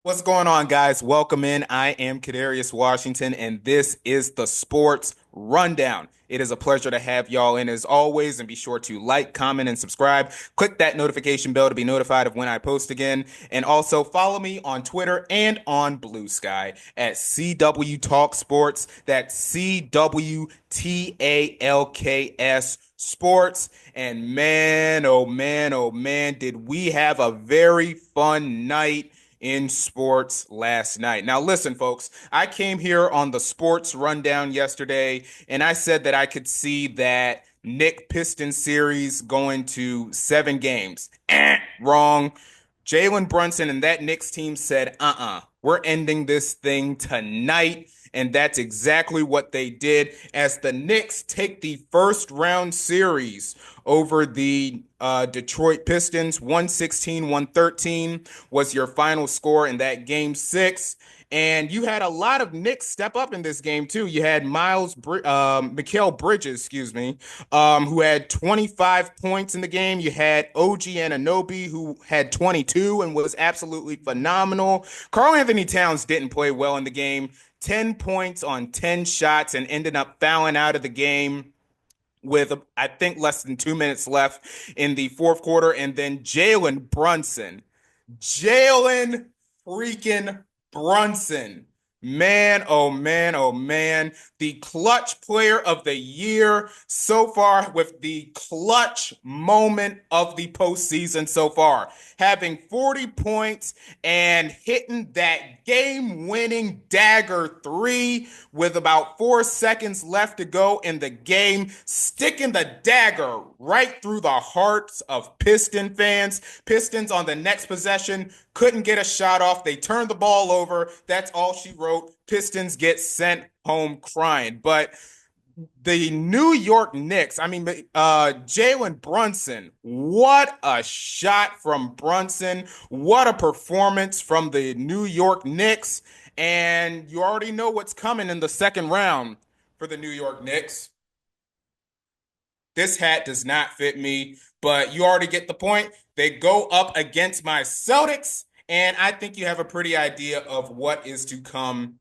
What's going on, guys? Welcome in. I am Kadarius Washington, and this is the Sports Rundown. It is a pleasure to have y'all in as always, and be sure to like, comment, and subscribe. Click that notification bell to be notified of when I post again. And also follow me on Twitter and on Blue Sky at CW Talk Sports. That's CWTALKS Sports. And man, oh man, oh man, did we have a very fun night in sports last night. Now, listen, folks, I came here on the sports rundown yesterday and I said that I could see that Nick Piston series going to 7 games. Wrong. Jalen Brunson and that Knicks team said, we're ending this thing tonight. And that's exactly what they did as the Knicks take the first round series over the Detroit Pistons. 116-113 was your final score in that game six. And you had a lot of Knicks step up in this game too. You had Mikal Bridges, excuse me, who had 25 points in the game. You had OG Anunoby, who had 22 and was absolutely phenomenal. Karl Anthony Towns didn't play well in the game. 10 points on 10 shots and ended up fouling out of the game with, I think, less than 2 minutes left in the fourth quarter. And then Jalen freaking Brunson. Man, oh man, oh man. The clutch player of the year so far with the clutch moment of the postseason so far. Having 40 points and hitting that game-winning dagger three with about 4 seconds left to go in the game, sticking the dagger right through the hearts of Piston fans. Pistons on the next possession couldn't get a shot off. They turned the ball over. That's all she wrote. Pistons get sent home crying. But the New York Knicks, Jalen Brunson, what a shot from Brunson. What a performance from the New York Knicks. And you already know what's coming in the second round for the New York Knicks. This hat does not fit me, but you already get the point. They go up against my Celtics, and I think you have a pretty idea of what is to come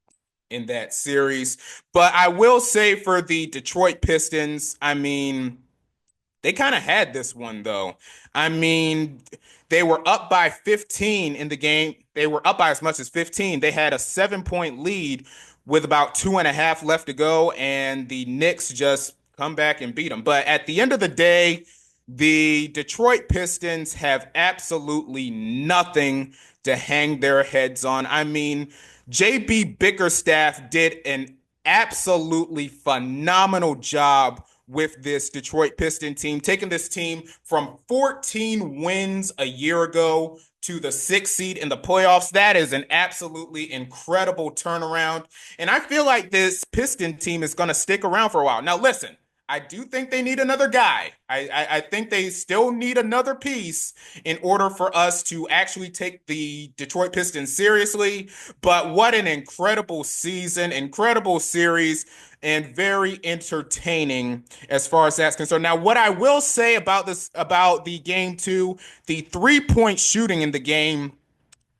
in that series. But I will say for the Detroit Pistons, they kind of had this one though. I mean, they were up by 15 in the game. They were up by as much as 15. They had a 7 point lead with about two and a half left to go, and the Knicks just come back and beat them. But at the end of the day, the Detroit Pistons have absolutely nothing to hang their heads on. I mean, JB Bickerstaff did an absolutely phenomenal job with this Detroit Piston team, taking this team from 14 wins a year ago to the 6th seed in the playoffs. That is an absolutely incredible turnaround. And I feel like this Piston team is going to stick around for a while. Now, listen, I do think they need another guy. I think they still need another piece in order for us to actually take the Detroit Pistons seriously. But what an incredible season, incredible series, and very entertaining as far as that's concerned. Now, what I will say about this, about the game two, the 3 point shooting in the game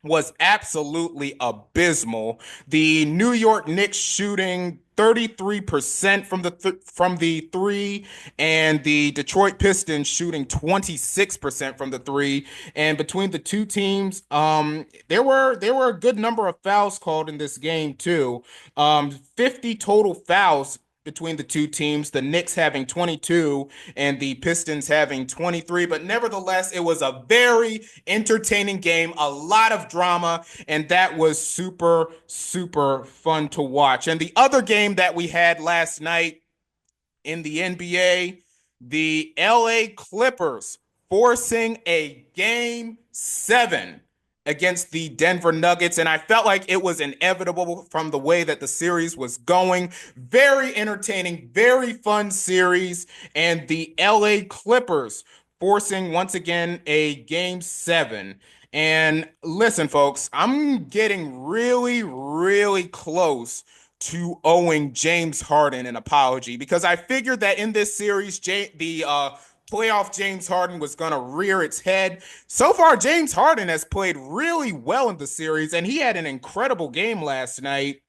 was absolutely abysmal. The New York Knicks shooting 33% from the three, and the Detroit Pistons shooting 26% from the three. And between the two teams, there were a good number of fouls called in this game too. 50 total fouls between the two teams, the Knicks having 22 and the Pistons having 23. But nevertheless, it was a very entertaining game, a lot of drama, and that was super, super fun to watch. And the other game that we had last night in the NBA, the LA Clippers forcing a game 7 against the Denver Nuggets. And I felt like it was inevitable from the way that the series was going. Very entertaining, very fun series. And the LA Clippers forcing once again a game 7. And listen, folks, I'm getting really, really close to owing James Harden an apology because I figured that in this series, the playoff James Harden was going to rear its head. So far, James Harden has played really well in the series, and he had an incredible game last night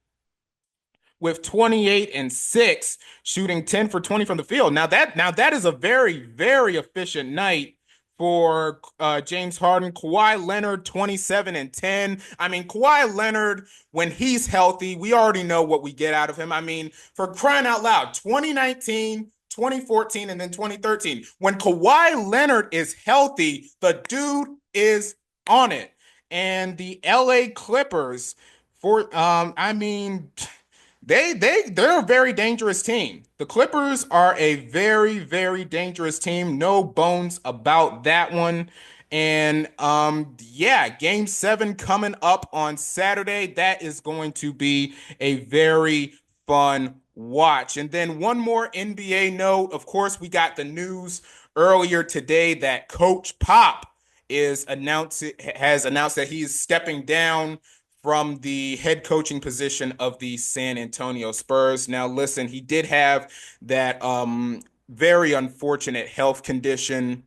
with 28 and 6, shooting 10 for 20 from the field. Now that is a very, very efficient night for James Harden. Kawhi Leonard, 27 and 10. I mean, Kawhi Leonard, when he's healthy, we already know what we get out of him. I mean, for crying out loud, 2019, 2014, and then 2013. When Kawhi Leonard is healthy, the dude is on it. And the LA Clippers, I mean, they're a very dangerous team. The Clippers are a very, very dangerous team. No bones about that one. And yeah, game 7 coming up on Saturday. That is going to be a very fun watch. And then one more NBA note. Of course, we got the news earlier today that Coach Pop has announced that he is stepping down from the head coaching position of the San Antonio Spurs. Now, listen, he did have that very unfortunate health condition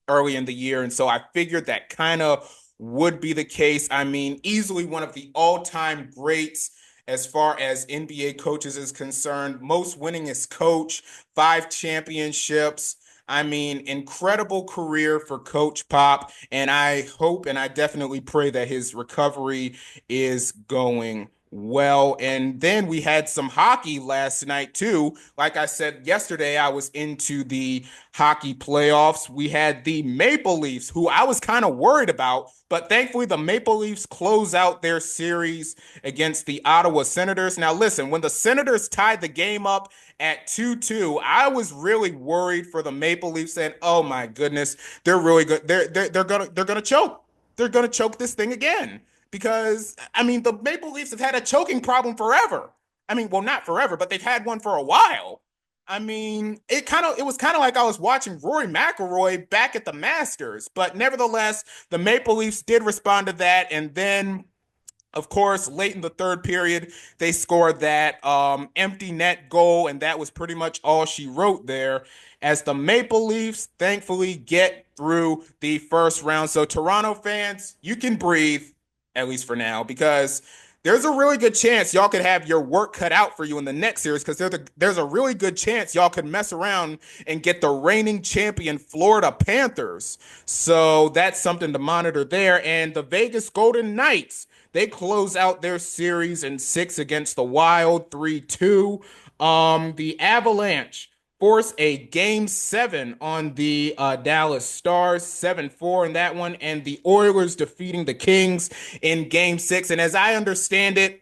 early in the year, and so I figured that kind of would be the case. I mean, easily one of the all-time greats as far as NBA coaches is concerned. Most winningest coach, 5 championships. I mean, incredible career for Coach Pop, and I hope and I definitely pray that his recovery is going well. And then we had some hockey last night too. Like I said yesterday, I was into the hockey playoffs. We had the Maple Leafs, who I was kind of worried about, but thankfully the Maple Leafs close out their series against the Ottawa Senators. Now, listen, when the Senators tied the game up at 2-2, I was really worried for the Maple Leafs, saying, "Oh my goodness, they're really good. They're gonna choke. They're gonna choke this thing again." Because I mean, the Maple Leafs have had a choking problem forever. I mean, well, not forever, but they've had one for a while. I mean, it was kind of like I was watching Rory McIlroy back at the Masters, but nevertheless, the Maple Leafs did respond to that, and then of course, late in the third period, they scored that empty net goal, and that was pretty much all she wrote there. As the Maple Leafs thankfully get through the first round. So, Toronto fans, you can breathe, at least for now, because there's a really good chance y'all could have your work cut out for you in the next series, because there's a really good chance y'all could mess around and get the reigning champion Florida Panthers. So, that's something to monitor there. And the Vegas Golden Knights, they close out their series in 6 against the Wild, 3-2. The Avalanche force a game 7 on the Dallas Stars, 7-4 in that one, and the Oilers defeating the Kings in game 6. And as I understand it,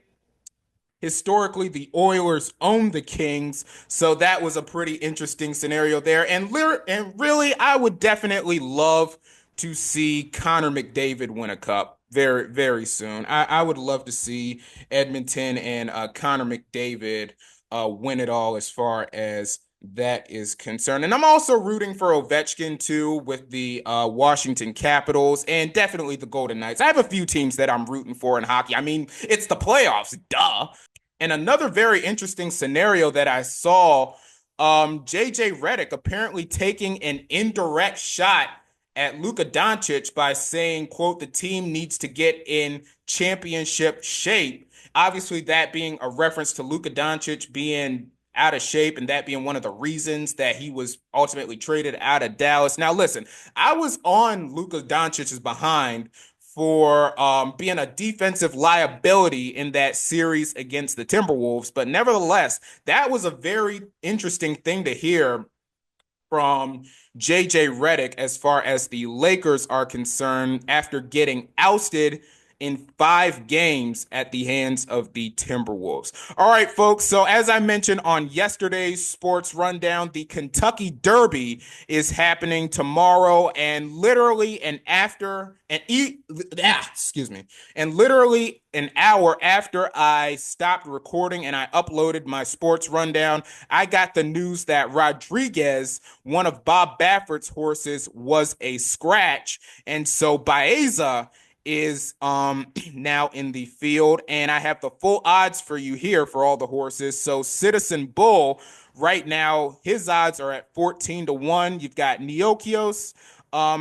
historically, the Oilers own the Kings, so that was a pretty interesting scenario there. And really, I would definitely love to see Connor McDavid win a cup very, very soon. I would love to see Edmonton and Connor McDavid win it all as far as that is concerned. And I'm also rooting for Ovechkin too with the Washington Capitals and definitely the Golden Knights. I have a few teams that I'm rooting for in hockey. I mean, it's the playoffs, duh. And another very interesting scenario that I saw, JJ Redick apparently taking an indirect shot at Luka Doncic by saying, quote, the team needs to get in championship shape. Obviously, that being a reference to Luka Doncic being out of shape and that being one of the reasons that he was ultimately traded out of Dallas. Now, listen, I was on Luka Doncic's behind for being a defensive liability in that series against the Timberwolves. But nevertheless, that was a very interesting thing to hear from JJ Redick as far as the Lakers are concerned after getting ousted in 5 games at the hands of the Timberwolves. All right, folks. So as I mentioned on yesterday's sports rundown, the Kentucky Derby is happening tomorrow, and literally an hour after I stopped recording and I uploaded my sports rundown, I got the news that Rodriguez, one of Bob Baffert's horses, was a scratch, and so Baeza is now in the field, and I have the full odds for you here for all the horses. So Citizen Bull right now, his odds are at 14 to 1. You've got Neokios,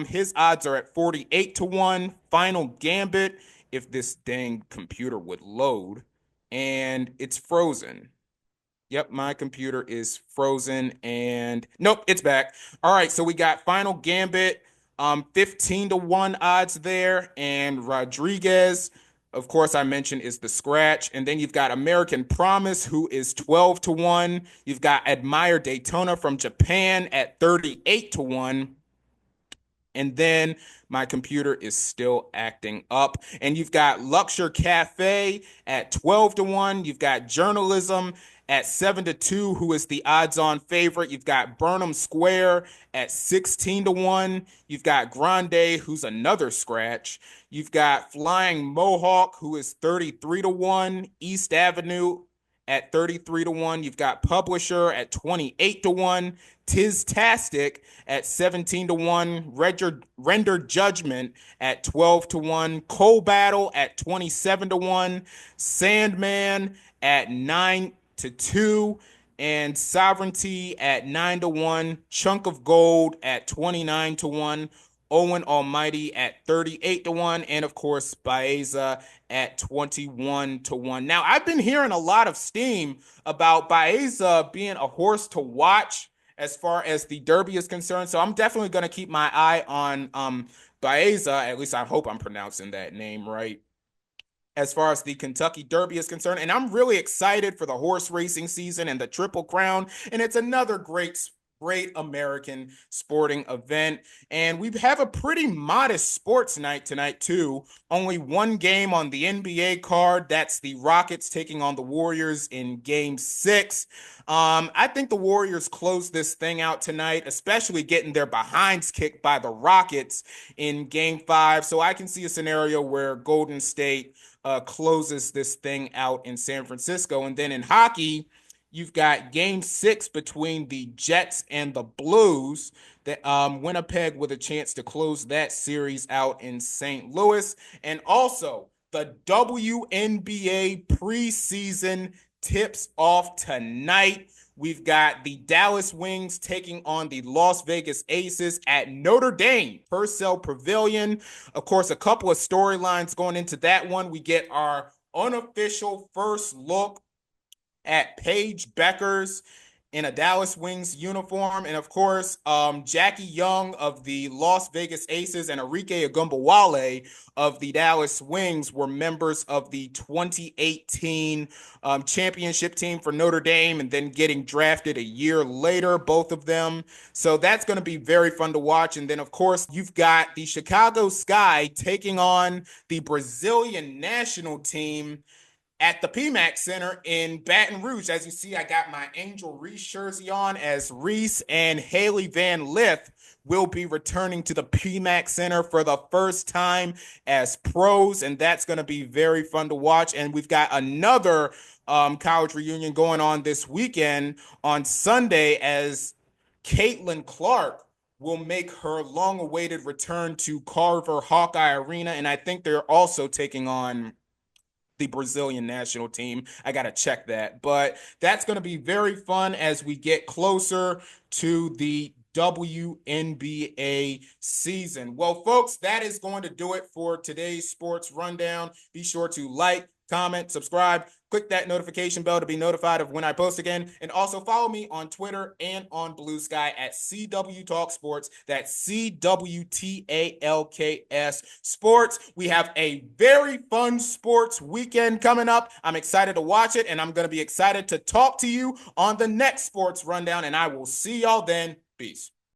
his odds are at 48 to 1. Final Gambit, if this dang computer would load, and it's frozen. Yep, my computer is frozen and nope, it's back. All right, so we got Final Gambit, 15 to 1 odds there, and Rodriguez, of course, I mentioned is the scratch. And then you've got American Promise, who is 12 to 1. You've got Admire Daytona from Japan at 38 to 1. And then my computer is still acting up. And you've got Luxor Cafe at 12 to 1. You've got Journalism at 7 to 2, who is the odds-on favorite. You've got Burnham Square at 16 to 1. You've got Grande, who's another scratch. You've got Flying Mohawk, who is 33 to 1. East Avenue at 33 to 1. You've got Publisher at 28 to 1. Tistastic at 17 to 1. Render Judgment at 12 to 1. Coal Battle at 27 to 1. Sandman at 9 to 2. And Sovereignty at 9 to 1. Chunk of Gold at 29 to 1. Owen Almighty at 38 to 1, and of course Baeza at 21 to 1. Now, I've been hearing a lot of steam about Baeza being a horse to watch as far as the Derby is concerned. So I'm definitely going to keep my eye on Baeza. At least I hope I'm pronouncing that name right, as far as the Kentucky Derby is concerned. And I'm really excited for the horse racing season and the Triple Crown. And it's another great American sporting event. And we have a pretty modest sports night tonight, too. Only one game on the NBA card. That's the Rockets taking on the Warriors in Game 6. I think the Warriors close this thing out tonight, especially getting their behinds kicked by the Rockets in Game 5. So I can see a scenario where Golden State closes this thing out in San Francisco. And then in hockey, you've got Game 6 between the Jets and the Blues. That Winnipeg with a chance to close that series out in St. Louis. And also, the WNBA preseason tips off tonight. We've got the Dallas Wings taking on the Las Vegas Aces at Notre Dame Purcell Pavilion. Of course, a couple of storylines going into that one. We get our unofficial first look at Paige Beckers in a Dallas Wings uniform. And of course, Jackie Young of the Las Vegas Aces and Enrique Agumbawale of the Dallas Wings were members of the 2018 championship team for Notre Dame, and then getting drafted a year later, both of them. So that's going to be very fun to watch. And then, of course, you've got the Chicago Sky taking on the Brazilian national team at the PMAC Center in Baton Rouge. As you see, I got my Angel Reese jersey on, as Reese and Haley Van Lith will be returning to the PMAC Center for the first time as pros, and that's going to be very fun to watch. And we've got another college reunion going on this weekend on Sunday, as Caitlin Clark will make her long-awaited return to Carver Hawkeye Arena, and I think they're also taking on the Brazilian national team. I got to check that. But that's going to be very fun as we get closer to the WNBA season. Well, folks, that is going to do it for today's sports rundown. Be sure to like, comment, subscribe, click that notification bell to be notified of when I post again. And also follow me on Twitter and on Blue Sky at CW Talk Sports. That's CWTALKS Sports. We have a very fun sports weekend coming up. I'm excited to watch it, and I'm going to be excited to talk to you on the next sports rundown. And I will see y'all then. Peace.